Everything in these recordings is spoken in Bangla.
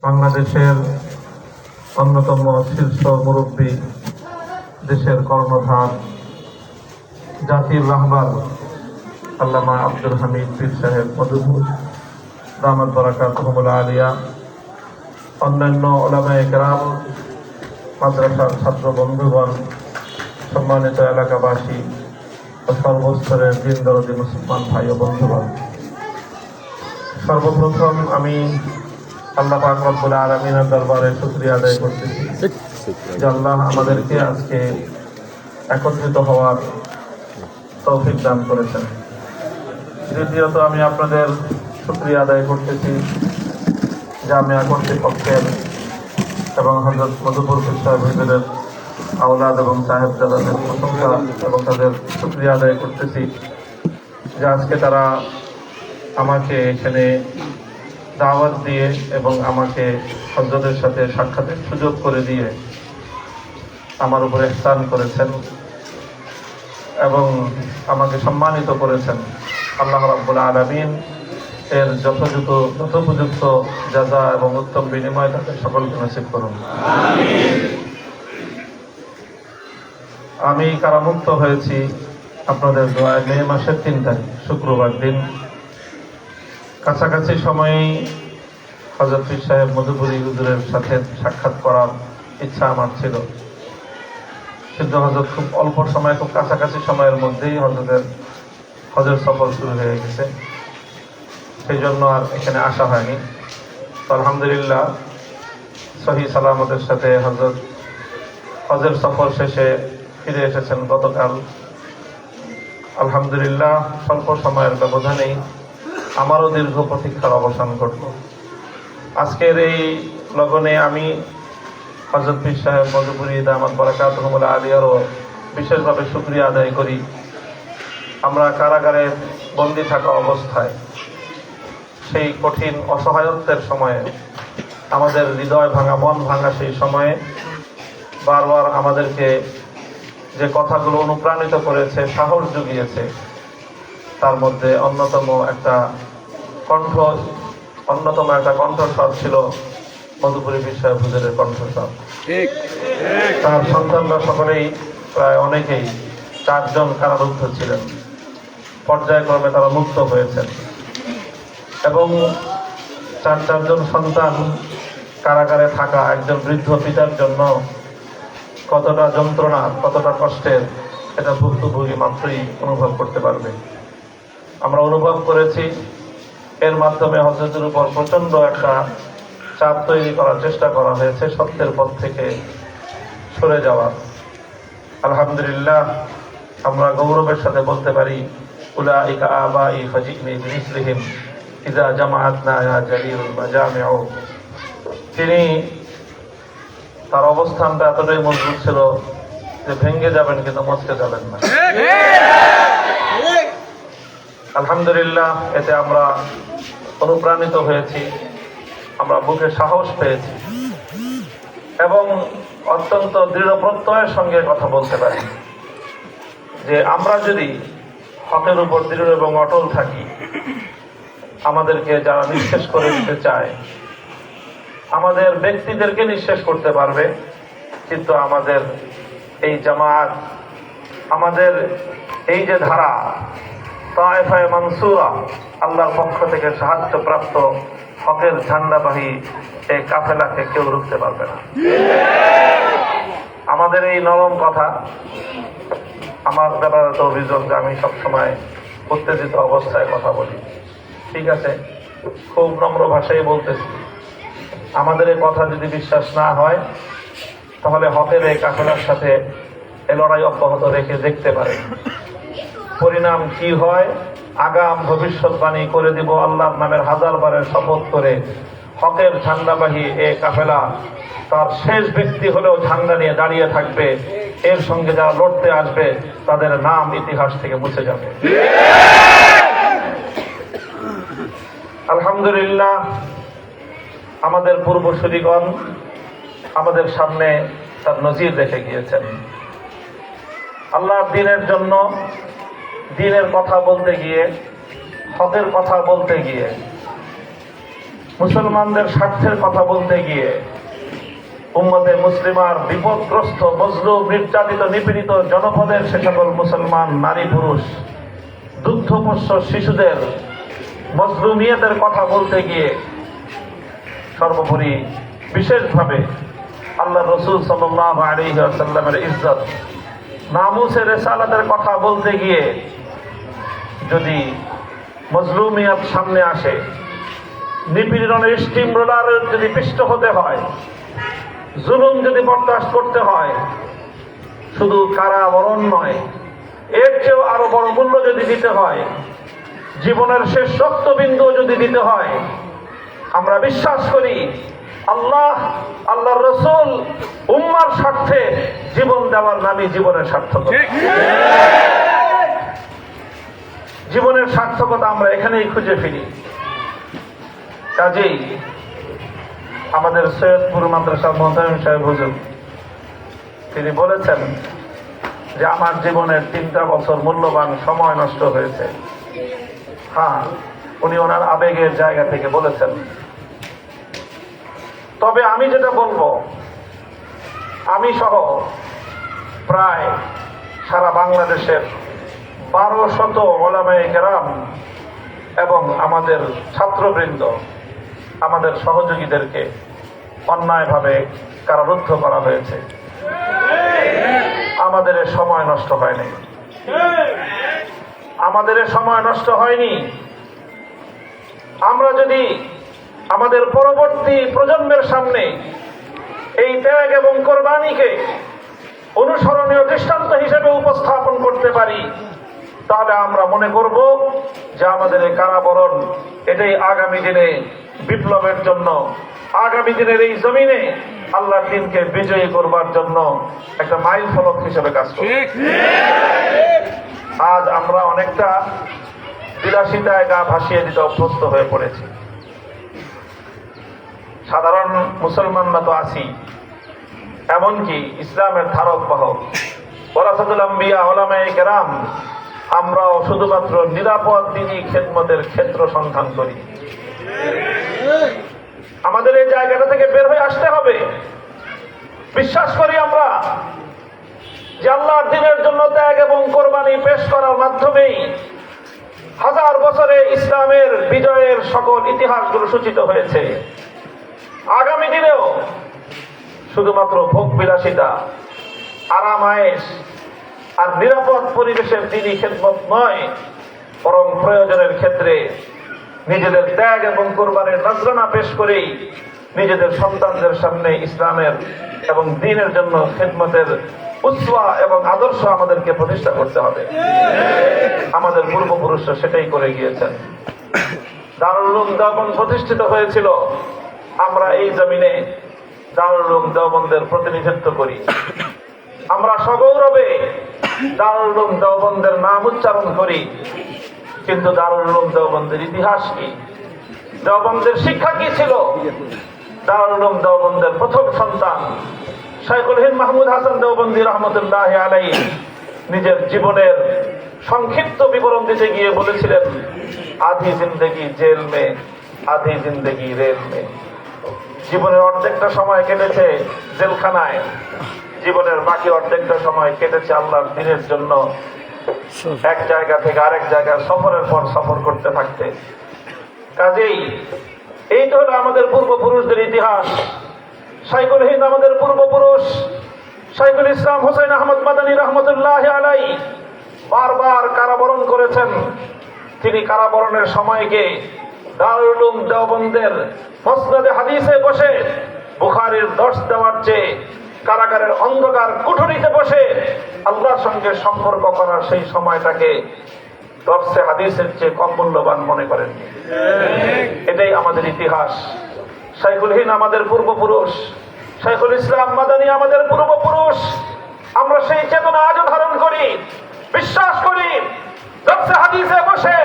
বাংলাদেশের অন্যতম শীর্ষ মুরব্বী, দেশের কর্ণধার, জাতির রাহবার আল্লামা আব্দুল হামিদ পীর সাহেব মধুপুর দামাত বারাকাতুহুল আলিয়া, অন্যান্য উলামায়ে কেরাম, মাদ্রাসার ছাত্র বন্ধুগণ, সম্মানিত এলাকাবাসী ও সর্বস্তরের দিন দরদি মুসলমান ভাই ও বন্ধুগণ, সর্বপ্রথম আমি আল্লাহ পাক রব্বুল আলামিনের দরবারে শুকরিয়া আদায় করতেছি যে আল্লাহ আমাদেরকে আজকে একত্রিত হওয়ার তৌফিক দান করেছেন। দ্বিতীয়ত আমি আপনাদের শুকরিয়া আদায় করতেছি জামিয়া কর্তৃপক্ষের এবং হযরত মধুপুর পীর সাহেব হুজুরের আওলাদ এবং সাহেবজাদাদের প্রশংসা এবং তাদের শুকরিয়া আদায় করতেছি যে আজকে তারা আমাকে এখানে দাওয়াত দিয়ে এবং আমাকে হযরতের সাথে সাক্ষাতের সুযোগ করে দিয়ে আমার উপর ইহসান করেছেন এবং আমাকে সম্মানিত করেছেন। আল্লাহ রাব্বুল আলামিন এর যথোপযুক্ত জাযা এবং উত্তম বিনিময় তাদের সকলকে নসিব করুন। আমি কারামুক্ত হয়েছি আপনাদের দোয়ায় মে মাসের 3 তারিখ শুক্রবার দিন। কাছাকাছি সময়েই হযরত পীর সাহেব মধুপুরী হুজুরের সাথে সাক্ষাৎ করার ইচ্ছা আমার ছিল, কিন্তু হযরত খুব অল্প সময়, খুব কাছাকাছি সময়ের মধ্যেই হযরতের হজের সফর শুরু হয়ে গেছে, সেই জন্য আর এখানে আসা হয়নি। তো আলহামদুলিল্লাহ সহি সালামতের সাথে হযরত হজের সফর শেষে ফিরে এসেছেন গতকাল। আলহামদুলিল্লাহ স্বল্প সময়ের ব্যবধানেই আমারও দীর্ঘ প্রতীক্ষার অবসান ঘটল। আজকের এই লগনে আমি হযরত পীর সাহেব মধুপুরী দামাত বারাকাতুহুল আলিয়ারও বিশেষভাবে শুকরিয়া আদায় করি। আমরা কারাগারে বন্দী থাকা অবস্থায় সেই কঠিন অসহায়ত্বের সময়ে, আমাদের হৃদয় ভাঙা, মন ভাঙা সেই সময়ে বারবার আমাদেরকে যে কথাগুলো অনুপ্রাণিত করেছে, সাহস জুগিয়েছে, তার মধ্যে অন্যতম একটা কণ্ঠস্বর ছিল মধুপুরী পীর সাহেব হুজুরের কণ্ঠস্বর। তার সন্তানরা সকলেই, প্রায় অনেকেই, 4 জন কারারুদ্ধ ছিলেন, পর্যায়ক্রমে তারা মুক্ত হয়েছেন এবং 4 জন সন্তান কারাগারে থাকা একজন বৃদ্ধ পিতার জন্য কতটা যন্ত্রণা, কতটা কষ্টের, এটা ভুক্তভোগী মাত্রই অনুভব করতে পারবে। আমরা অনুভব করেছি, এর মাধ্যমে হযরতের উপর প্রচন্ড একটা চাপ তৈরি করার চেষ্টা করা হয়েছে, সত্যের পথ থেকে সরে যাওয়ার। আলহামদুলিল্লাহ আমরা গৌরবের সাথে বলতে পারি, উলাইকা আবাই ফাজিনি বিমিসলিহিম ইযা জামাআতনা ইয়া জালিলুল মাজামিউ। তিনি, তার অবস্থানটা এতটাই মজবুত ছিল যে ভেঙে যাবেন কিন্তু মচকে যাবেন না। আলহামদুলিল্লাহ এতে আমরা অনুপ্রাণিত হয়েছি, আমরা বুকে সাহস পেয়েছি এবং অত্যন্ত দৃঢ় প্রত্যয়ের সঙ্গে কথা বলতে পারি যে আমরা যদি হকের উপর দৃঢ় এবং অটল থাকি, আমাদেরকে যারা নিঃশেষ করে দিতে চায়, আমাদের ব্যক্তিদেরকে নিঃশেষ করতে পারবে, কিন্তু আমাদের এই জামাত, আমাদের এই যে ধারা তায়েফায়ে মানসুরা, আল্লাহর পক্ষ থেকে সাহায্যপ্রাপ্ত হকের ঝান্ডাবাহী এই কাফেলাকে কেউ রুখতে পারবে না। আমাদের এই নরম কথা, আমার ব্যাপারে তো অভিযোগ যে আমি সবসময় উত্তেজিত অবস্থায় কথা বলি। ঠিক আছে, খুব নম্র ভাষায় বলতেছি, আমাদের এই কথা যদি বিশ্বাস না হয়, তাহলে হকের এই কাফেলার সাথে এ লড়াই অব্যাহত রেখে দেখতে পারে, পরিণাম কি হয়। আগাম ভবিষ্যৎবাণী করে দিব আল্লাহর নামের 1000 বারের শপথ করে, হকের ঝান্ডাবাহী এ কাফেলা তার শেষ ব্যক্তি হলেও ঝান্ডা নিয়ে দাঁড়িয়ে থাকবে। এর সঙ্গে যারা লড়তে আসবে তাদের নাম ইতিহাস থেকে মুছে যাবে। আলহামদুলিল্লাহ আমাদের পূর্বসূরিগণ আমাদের সামনে তার নজির রেখে গিয়েছেন। আল্লাহর দ্বীনের জন্য, দ্বীনের কথা বলতে গিয়ে, হকের কথা বলতে গিয়ে মুসলমানদের স্বার্থের কথা বলতে গিয়ে উম্মতে মুসলিমার বিপদগ্রস্ত, মজলুম, নির্যাতিত, নিপীড়িত জনপদের সে সকল মুসলমান নারী পুরুষ, দুগ্ধপোষ্য শিশুদের মজলুমিয়তের কথা বলতে গিয়ে সর্বোপরি বিশেষভাবে আল্লাহ রসুল সাল্লাল্লাহু আলাইহি ওয়াসাল্লামের ইজ্জত, নামুসের রিসালাতের কথা বলতে গিয়ে যদি মজলুমিয়ত সামনে আসে, নিপীড়নের স্টিম রোলারের যদি পিষ্ট হতে হয়, জুলুম যদি বরদাস্ত করতে হয়, শুধু কারাবরণ নয়, এর চেয়েও আরো বড় মূল্য যদি দিতে হয়, জীবনের শেষ রক্তবিন্দু যদি দিতে হয়, আমরা বিশ্বাস করি আল্লাহ, আল্লাহর রসুল, উম্মার স্বার্থে জীবন দেওয়ার নামই জীবনের সার্থকতা। জীবনের সার্থকতা আমরা এখানেই খুঁজে ফিরি। কাজেই আমাদের সৈয়দপুর মাদ্রাসা মোহতামিম সাহেব হুজুর তিনি বলেছেন যে আমার জীবনের 3টা বছর মূল্যবান সময় নষ্ট হয়েছে। হ্যাঁ, উনি ওনার আবেগের জায়গা থেকে বলেছেন। তবে আমি যেটা বলবো, আমি সহ প্রায় সারা বাংলাদেশের 1200 ওলামায়ে কেরাম এবং আমাদের ছাত্রবৃন্দ, আমাদের সহযোগীদেরকে অন্যায়ভাবে কারারুদ্ধ করা হয়েছে। আমাদের সময় নষ্ট হয়নি, আমাদের সময় নষ্ট হয়নি। আমরা যদি আমাদের পরবর্তী প্রজন্মের সামনে এই ত্যাগ এবং কোরবানিকে অনুসরণীয় দৃষ্টান্ত হিসেবে উপস্থাপন করতে পারি, তাহলে আমরা মনে করব যে আমাদের এই কারাবরণ এটাই আগামী দিনে বিপ্লবের জন্য, আগামী দিনের এই জমিনে আল্লাহর দ্বীনকে বিজয়ী করবার জন্য একটা মাইল ফলক হিসেবে কাজ করবে। আজ আমরা অনেকটা বিলাসিতায় গা ভাসিয়ে দিতে অভ্যস্ত হয়ে পড়েছি। সাধারণ মুসলমানরা তো আছি, এমনকি ইসলামের ধারক বাহক ওয়ারাসাতুল আম্বিয়া উলামায়ে কেরাম, আমরাও শুধুমাত্র নিরাপদ দ্বীনী খেদমতের ক্ষেত্র সন্ধান করি। আমাদের এই জায়গাটা থেকে বের হয়ে আসতে হবে। বিশ্বাস করি আমরা যে আল্লাহর দ্বীনের জন্য ত্যাগ এবং কোরবানি পেশ করার মাধ্যমেই 1000 বছরে ইসলামের বিজয়ের সকল ইতিহাসগুলো সূচিত হয়েছে। আগামী দিনেও শুধুমাত্র ভোগ বিলাসিতা, আরাম আয়েশ আর নিরাপদ পরিবেশের দ্বীনী খেদমত নয়, বরং প্রয়োজনের ক্ষেত্রে নিজেদের ত্যাগ এবং কোরবানির নজরানা পেশ করেই নিজেদের সন্তানদের সামনে ইসলামের এবং দ্বীনের জন্য খেদমতের উসওয়া এবং আদর্শ আমাদেরকে প্রতিষ্ঠা করতে হবে। আমাদের পূর্বপুরুষরা সেটাই করে গিয়েছেন। দারুল উলুম দেওবন্দ প্রতিষ্ঠিত হয়েছিল, আমরা এই জমিনে দারুল উলুম দেওবন্দের প্রতিনিধিত্ব করি। আমরা সগৌরবে দারুল উলুম দেওবন্দের নাম উচ্চারণ করি, কিন্তু দারুল উলুম দেওবন্দের ইতিহাস কি, দেওবন্দের শিক্ষা কি ছিল? দারুল উলুম দেওবন্দের প্রথম সন্তান শাইখুল হিন্দ মাহমুদ হাসান দেওবন্দি রহমতুল্লাহ আলাইহি নিজের জীবনের সংক্ষিপ্ত বিবরণ দিতে গিয়ে বলেছিলেন, আধি জিন্দেগি জেল মে, আধি জিন্দেগি রেল মে। জীবনের অর্ধেকটা সময় কেটেছে জেলখানায়, জীবনের বাকি অর্ধেকটা সময় কেটেছে আল্লাহর দ্বীনের জন্য এক জায়গা থেকে আরেক জায়গায় সফরের পর সফর করতে থাকতে। কাজেই এই তো হলো আমাদের পূর্বপুরুষদের ইতিহাস। শাইখুল হিন্দ আমাদের পূর্বপুরুষ শাইখুল ইসলাম হুসাইন আহমদ মাদানী রহমতুল্লাহ আলাইহি বারবার কারাবরণ করেছেন। তিনি কারাবরণের সময়কে দারুল উলুম দেওবন্দের মসনদে হাদিসে বসে বুখারীর দর্শ দেওয়ার চেয়ে কারাগারের অন্ধকার কুঠুরিতে বসে আল্লাহর সঙ্গে সম্পর্ক করার সেই সময়টাকে দর্শে হাদিসের চেয়ে কম মূল্যবান মনে করেন। এটাই আমাদের ইতিহাস। শাইখুল হিন্দ আমাদের পূর্বপুরুষ, শাইখুল ইসলাম মাদানী আমাদের পূর্বপুরুষ। আমরা সেই চেতনা আজও ধারণ করি, বিশ্বাস করি দর্শে হাদিসে বসে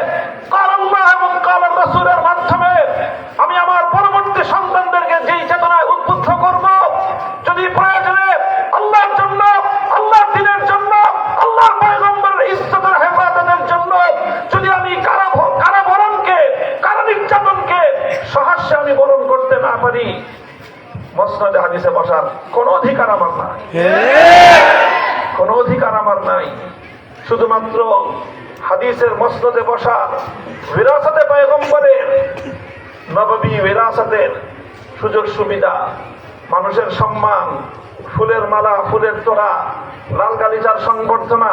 কাল আল্লাহ এবং কাল রাসূলের মাধ্যমে আমি আমার পরবর্তী সন্তানদেরকে যেই চেতনায় উদ্বুদ্ধ করব, যদি প্রয়োজনে আল্লাহর জন্য, আল্লাহর দ্বীনের জন্য, আল্লাহর পয়গম্বরের ইজ্জতের হেফাজতের জন্য যদি আমি কারাবরণকে, কারা নির্যাতনকে সহাস্যে আমি মসনদে হাদিসে বসার কোনো অধিকার আমার নাই, কোনো অধিকার আমার নাই। শুধুমাত্র হাদিসের মসনদে বসা বিরাসতে পয়গম্বরের নববী বিরাসতের সুযোগ সুবিধা, মানুষের সম্মান, ফুলের মালা, ফুলের তোড়া, লাল গালিচার সংবর্ধনা,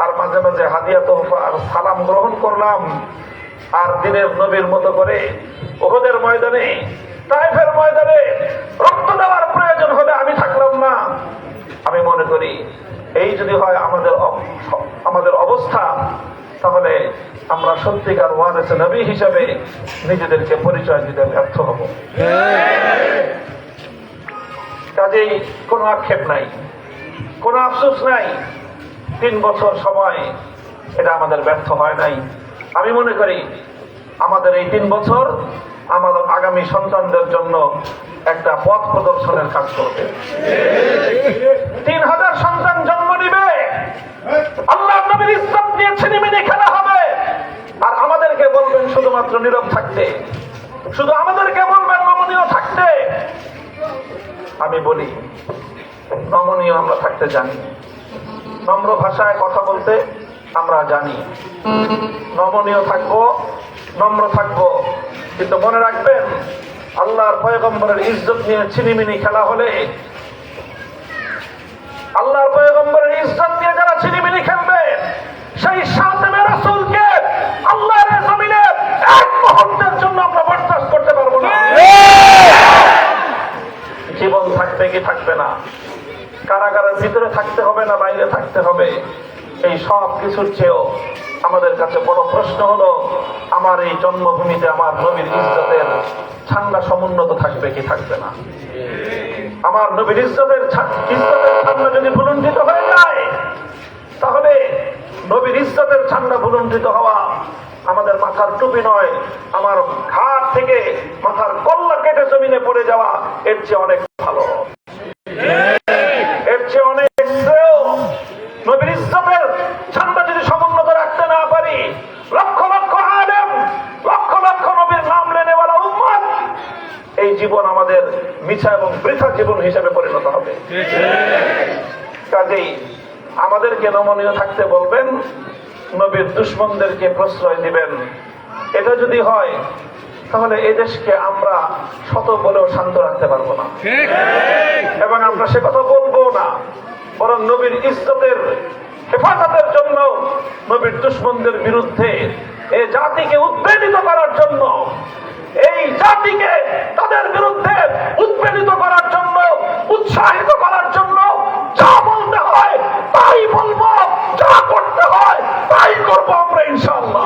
আর মাঝে মাঝে হাদিয়া তোহফা আর সালাম গ্রহণ করলাম। আর দিনের নবীর মতো করে উহুদের ময়দানে, তায়েফের ময়দানে রক্ত দেওয়ার প্রয়োজন হলে আমি থাকলাম না। আমি মনে করি এই যদি হয় আমাদের অবস্থা, তাহলে আমরা সত্যিকার ওয়ারিসে নবী হিসাবে নিজেদেরকে পরিচয় দিতে ব্যর্থ হব। কাজেই কোনো আক্ষেপ নাই, কোনো আফসোস নাই। 3 বছর সময় এটা আমাদের ব্যর্থ হয় নাই। আমি মনে করি আমাদের এই 3 বছর আমাদের আগামী সন্তানদের জন্য একটা পথ প্রদর্শনের কাজ করবে। 3000 সন্তান জন্ম নিবে, আল্লাহ নবীর ইজ্জত নিয়ে ছিনিমিনি খেলা হবে। আর আমাদেরকে বলবেন শুধুমাত্র নীরব থাকতে, শুধু আমাদেরকে বলবেন নমনীয় থাকতে। আমি বলি নমনীয় আমরা থাকতে জানি, নম্র ভাষায় কথা বলতে আমরা জানি, নমনীয় থাকবো, নম্র থাকবো। কিন্তু মনে রাখবেন, আল্লাহর পয়গম্বরের ইজ্জত নিয়ে ছিনিমিনি খেলা হলে, আল্লাহর পয়গম্বরের ইজ্জত নিয়ে যারা ছিনিমিনি খেলবে, সেই শাতিমে রাসূলকে আল্লাহর জমিনে এক মুহূর্তের জন্য আমরা বরদাস্ত করতে পারবো না। জীবন থাকবে কি থাকবে না, কারাগারের ভিতরে থাকতে হবে না বাইরে থাকতে হবে, এই সব কিছুর চেয়েও আমাদের কাছে বড় প্রশ্ন হলো, আমার এই জন্মভূমিতে আমার নবীর ইজ্জতের ঠান্ডা সমুন্নত থাকবে কি থাকবে না। আমার নবীর ইজ্জতের ঠান্ডা যদি ভুলুণ্ঠিত হয়ে যায়, তাহলে নবীর ইজ্জতের ঠান্ডা ভুলুণ্ঠিত হওয়া আমাদের মাথার টুপি নয়, আমার ঘাট থেকে মাথার কল্লা কেটে জমিনে পড়ে যাওয়া এর চেয়ে অনেক ভালো, এর চেয়ে অনেক শ্রেয়। নবীর ইজ্জতের ঠান্ডা যদি সমুন্নত রাখতে না পারি, লক্ষ লক্ষ আলেম, লক্ষ লক্ষ নবীর নাম লেনেওয়ালা উম্মত, এই জীবন আমাদের মিছা এবং বৃথা জীবন হিসেবে পরিণত হবে। কাজেই আমাদেরকে নমনীয় থাকতে বলবেন, নবীর দুশমনদেরকে প্রশ্রয় দিবেন। এটা যদি হয়, তাহলে এই দেশকে আমরা শত বলেও শান্ত রাখতে পারবো না, এবং আমরা সে কথা বলবো না। বরং নবীর ইজ্জতের হেফাজতের জন্য, নবীর দুশমনদের বিরুদ্ধে এই জাতিকে উদ্বেলিত করার জন্য, এই জাতিকে তাদের বিরুদ্ধে উদ্বেলিত করার জন্য, উৎসাহিত করার জন্য যা বলতে হয় তাই বলবো, যা করতে হয় তাই করবো আমরা ইনশাআল্লাহ।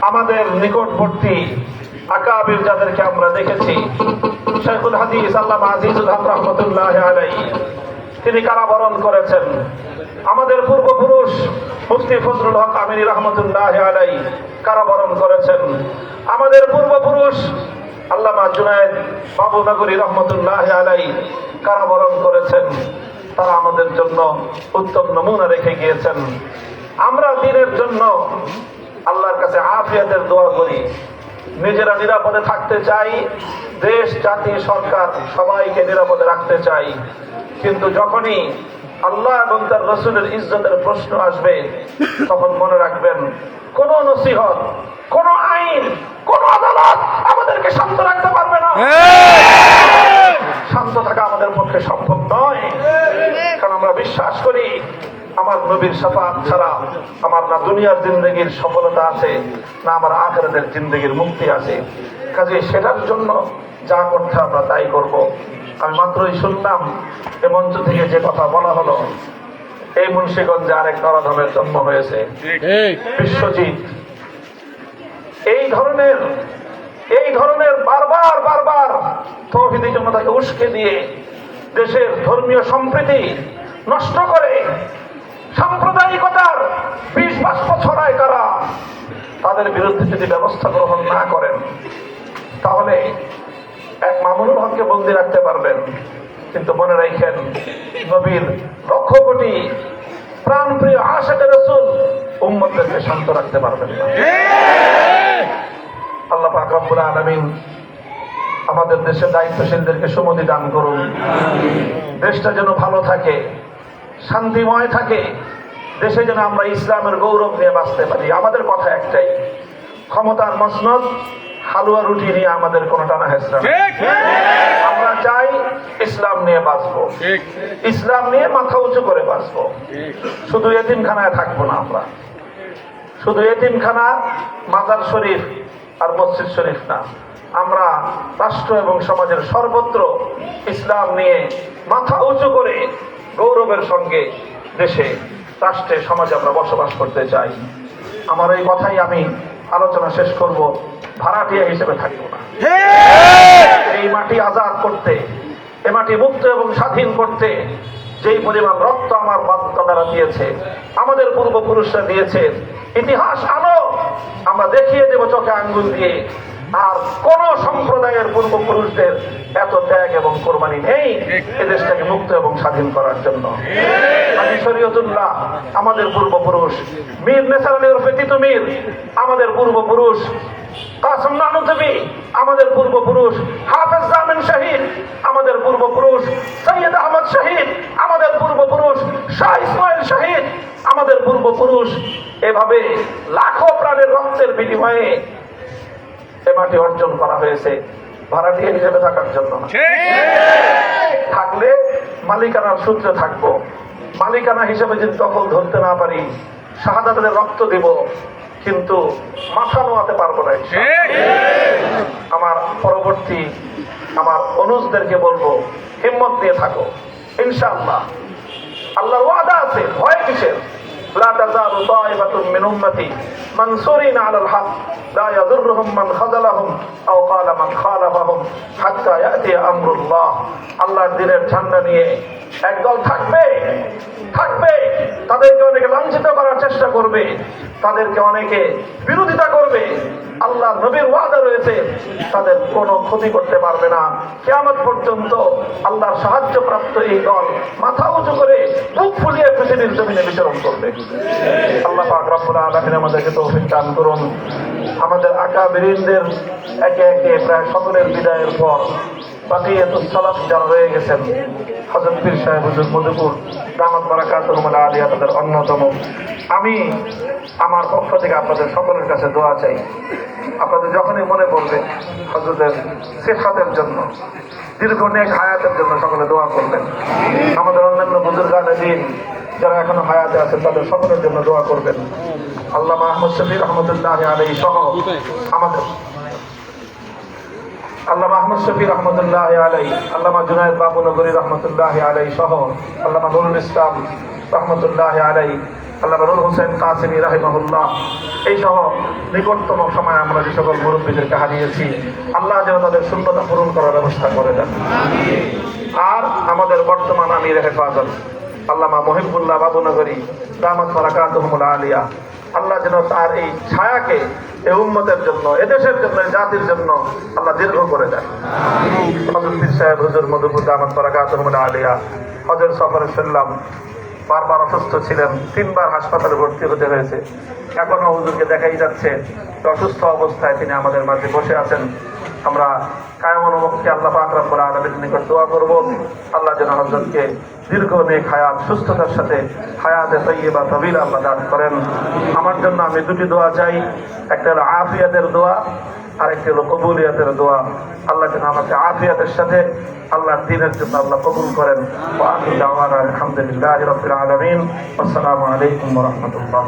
আমাদের নিকটবর্তী আকাবির যাদেরকে আমরা দেখেছি, শাইখুল হাদিস আল্লামা আজিজুল হক রাহমাতুল্লাহি আলাইহি, তিনি কারাবরণ করেছেন। আমাদের পূর্বপুরুষ মুফতি ফজলুল হক আমিনী রাহমাতুল্লাহি আলাইহি কারাবরণ করেছেন। আমাদের পূর্বপুরুষ আল্লামা জুনায়েদ বাবু নগরী রহমতুল্লাহি আলাইহি কারাবরণ করেছেন। তারা আমাদের জন্য উত্তম নমুনা রেখে গিয়েছেন। আমরা দিনের জন্য আল্লাহর কাছে আফিয়াতের দোয়া করি, নিজেরা নিরাপদে থাকতে চাই, দেশ জাতি সরকার সবাইকে নিরাপদে রাখতে চাই। কিন্তু যখনই আল্লাহ এবং তার রাসূলের ইজ্জতের প্রশ্ন আসবে, তখন মনে রাখবেন, কোন নসিহত, কোন আইন, কোন আদালত আমাদেরকে শান্ত রাখতে পারবে না। শান্ত থাকা আমাদের পক্ষে সম্ভব নয়, কারণ আমরা বিশ্বাস করি আমার নবীর শাফাআত ছাড়া আমার না দুনিয়ার জিন্দেগির সফলতা আছে, না আমার আখিরাতের জিন্দেগির মুক্তি আছে। কাজে সেটার জন্য যা করতে আমরা তাই করব। আমি মাত্রই শুনলাম এ মঞ্চ থেকে যে কথা বলা হলো, এই মুন্সিগঞ্জে আরেক নরাধমের জন্ম হয়েছে, বিশ্বজিৎ। এই ধরনের বারবার তৌহিদি জনতাকে উস্কে দিয়ে দেশের ধর্মীয় সম্প্রীতি নষ্ট করে সাম্প্রদায়িকতার বিষ বাষ্প ছড়ায় কারা, তাদের বিরুদ্ধে যদি ব্যবস্থা গ্রহণ না করেন, তাহলে এক মামুনুল হককে বন্দি রাখতে পারবেন, কিন্তু মনে রাখেন নবীর লক্ষ কোটি প্রাণপ্রিয় আশিকে রাসূল উম্মতদেরকে শান্ত রাখতে পারবেন না। আল্লাহ পাক রব্বুল আলামিন আমাদের দেশের দায়িত্বশীলদেরকে সুমতি দান করুন। দেশটা যেন ভালো থাকে, শান্তিময় থাকে, দেশে যেন আমরা ইসলামের গৌরব নিয়ে বাঁচতে পারি। আমাদের কথা একটাই, ক্ষমতার মসনদ হালুয়া রুটি নিয়ে আমাদের কোনো টানা হেঁচড়া নেই। আমরা চাই ইসলাম নিয়ে বাঁচবো, ইসলাম নিয়ে মাথা উঁচু করে বাঁচবো। শুধু এতিমখানায় থাকবো না আমরা, শুধু এতিমখানা, মাজার শরীফ আর মসজিদ শরীফ না, আমরা রাষ্ট্র এবং সমাজের সর্বত্র ইসলাম নিয়ে মাথা উঁচু করে গৌরবের সঙ্গে দেশে, রাষ্ট্রে, সমাজে আমরা বসবাস করতে চাই। আমার এই কথাই আমি আলোচনা শেষ করব। ভাড়াটিয়া হিসেবে থাকবো না। এই মাটি আজাদ করতে, এ মাটি মুক্ত এবং স্বাধীন করতে যেই পরিমাণ রক্ত আমার বাপ-দাদারা দিয়েছে, আমাদের পূর্বপুরুষরা দিয়েছে, ইতিহাস আলো, আমরা দেখিয়ে দেব চোখে আঙ্গুল দিয়ে। আর কোন সম্প্রদায়ের পূর্বপুরুষদের এত ত্যাগ এবং কোরবানি নেই এ দেশটাকে মুক্ত এবং স্বাধীন করার জন্য। হাজী শরীয়তুল্লাহ আমাদের পূর্বপুরুষ, মীর নেসার আলী ওরফে তিতু মীর আমাদের পূর্বপুরুষ, কাসেম নানুতুবি আমাদের পূর্বপুরুষ, হাফেজ জামিন শহীদ আমাদের পূর্বপুরুষ, সৈয়দ আহমদ শহীদ আমাদের পূর্বপুরুষ, শাহ ইসমাইল শহীদ আমাদের পূর্বপুরুষ। এভাবে লাখো প্রাণের রক্তের বিনিময়ে এ মাটি অর্জন করা হয়েছে ভাড়াটিয়া হিসেবে থাকার জন্য না। থাকলে মালিকানার সূত্রে থাকবো, মালিকানা হিসেবে যদি দখল ধরতে না পারি, শাহাদাতের রক্ত দিব, কিন্তু মাথা নোয়াতে পারবো না। আমার পরবর্তী আমার অনুজদেরকে বলবো, হিম্মত দিয়ে থাকো, ইনশাআল্লাহ। আল্লাহর ওয়াদা আছে, ভয় কিসের? লা তাযালু তাইফাতুম মিন উম্মতি মানসুরিনা আলাল হক লা ইয়াদুররুহুম মান খাযালাহুম আও ক্বালা মান খালাফাহুম হাত্তা ইয়াতি আমরুল্লাহ। আল্লাহর দ্বীনের ঝান্ডা নিয়ে একদল থাকবে, তাদেরকে অনেকে লাঞ্ছিত করার চেষ্টা করবে, তাদেরকে অনেকে বিরোধিতা করবে। আল্লাহ নবীর ওয়াদা রয়েছে, তাদের কোনো ক্ষতি করতে পারবে না। কিয়ামত পর্যন্ত আল্লাহর সাহায্য প্রাপ্ত এই দল মাথা উঁচু করে বুক ফুলিয়ে পৃথিবীর জমিনে বিচরণ করবে। আল্লাহ পাক রব্বুল আলামিন আমাদেরকে তৌফিক দান করুন। আমাদের আকাবিরিনদের একে একে প্রায় সকলের বিদায়ের পর বাকিয়াতুস সালাফ যারা রয়ে গেছেন, হযরত পীর সাহেব হুজুর মধুপুর দামাত বারাকাতুহুম আলিয়া তাদের অন্যতম। আমি আমার পক্ষ থেকে আপনাদের সকলের কাছে দোয়া চাই। আপনাদের যখনই মনে পড়বে হযরতের সিহাতের জন্য, দীর্ঘ নেক হায়াতের জন্য সকলে দোয়া করবেন। আমাদের অন্যান্য বুজুর্গানে দ্বীন যারা এখনো হায়াতে আছেন তাদের সকলের জন্য দোয়া করবেন। আল্লামা আহমদ শফি রহমতুল্লাহ আলাইহি সহ আমাদের আল্লামা আহমদ শফি রহমতুল্লাহ আলাইহি, আল্লামা জুনায়েদ বাবুনগরী রহমতুল্লাহ আলাইহি সহ আল্লামা নুরুল ইসলাম রহমতুল্লাহ আলাইহি, আল্লামা নূর হোসেন কাসেমি রাহিমাহুল্লাহ, এই সহ নিকটতম সময় আমরা যে সকল মুরব্বীদেরকে হারিয়েছি, আল্লাহ যেন তাদের শূন্যতা পূরণ করার ব্যবস্থা করে দেন। আর আমাদের বর্তমান আমির হেফাজত আল্লামা মহিবুল্লাহ বাবুনগরী দামাত বারাকাতুহুম আলিয়া, আল্লাহ যেন তার এই ছায়াকে এই উম্মতের জন্য, এদেশের জন্য, জাতির জন্য আল্লাহ দীর্ঘ করে দেন। হযরত পীর সাহেব হুজুর মধুপুর দামাত বারাকাতুহুম আলিয়া হজের সফরে শুনলাম বারবার অসুস্থ ছিলেন, 3 বার হাসপাতালে ভর্তি হতে হয়েছে। এখনো হুজুরকে দেখাই যাচ্ছে অসুস্থ অবস্থায় তিনি আমাদের মাঝে বসে আছেন। আমরা কায়মন মুক্তি আল্লাহ পাক রব্বুল আলামিনের নিকট দোয়া করব, আল্লাহ যেন হযরতকে দীর্ঘ নেক হায়াত, সুস্থতার সাথে হায়াতে তাইয়্যিবা তাবিলা আল্লাহ দান করেন। আমার জন্য আমি 2টি দোয়া চাই, একটা হলো আফিয়াতের দোয়া, আর একটি হলো কবুলিয়াতের দোয়া। আল্লাহ যেন আমাকে আফিয়াতের সাথে আল্লাহর দ্বীনের জন্য আল্লাহ কবুল করেন। ওয়া আখিরু দাওয়ানা আলহামদুলিল্লাহি রাব্বিল আলামিন। আসসালামু আলাইকুম ওয়া রাহমাতুল্লাহ।